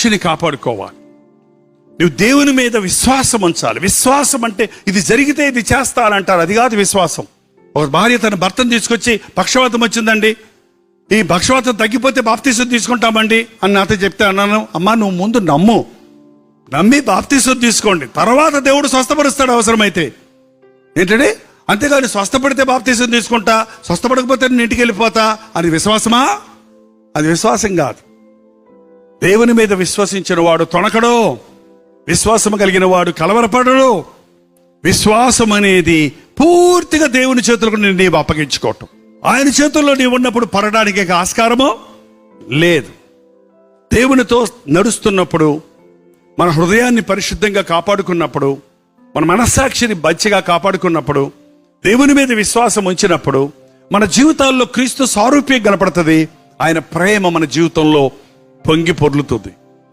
సాక్షిని కాపాడుకోవాలి. నువ్వు దేవుని మీద విశ్వాసం ఉంచాలి. విశ్వాసం అంటే ఇది జరిగితే ఇది చేస్తానంటారు, అది కాదు విశ్వాసం. ఒక భార్య తన భర్తను తీసుకొచ్చి పక్షవాతం వచ్చిందండి, ఈ పక్షవాతం తగ్గిపోతే బాప్తీసం తీసుకుంటామండి అని నాతో చెప్తే అన్నాను, అమ్మా నువ్వు ముందు నమ్మి బాప్తీసం తీసుకోండి, తర్వాత దేవుడు స్వస్థపరుస్తాడు అవసరమైతే. ఏంటంటే అంతేగాని స్వస్థపడితే బాప్తీసం తీసుకుంటా, స్వస్థపడకపోతే నేను ఇంటికి వెళ్ళిపోతా, అది విశ్వాసమా? అది విశ్వాసం కాదు. దేవుని మీద విశ్వసించిన వాడు తొణకడు, విశ్వాసం కలిగిన వాడు కలవరపడడు. విశ్వాసం అనేది పూర్తిగా దేవుని చేతులకు నీవు అప్పగించుకోవటం. ఆయన చేతుల్లో నీవు ఉన్నప్పుడు పడడానికి ఆస్కారమో లేదు. దేవునితో నడుస్తున్నప్పుడు, మన హృదయాన్ని పరిశుద్ధంగా కాపాడుకున్నప్పుడు, మన మనస్సాక్షిని మంచిగా కాపాడుకున్నప్పుడు, దేవుని మీద విశ్వాసం ఉంచినప్పుడు మన జీవితాల్లో క్రీస్తు సారూప్యం కనపడుతుంది. ఆయన ప్రేమ మన జీవితంలో పొంగి పొర్లుతుంది.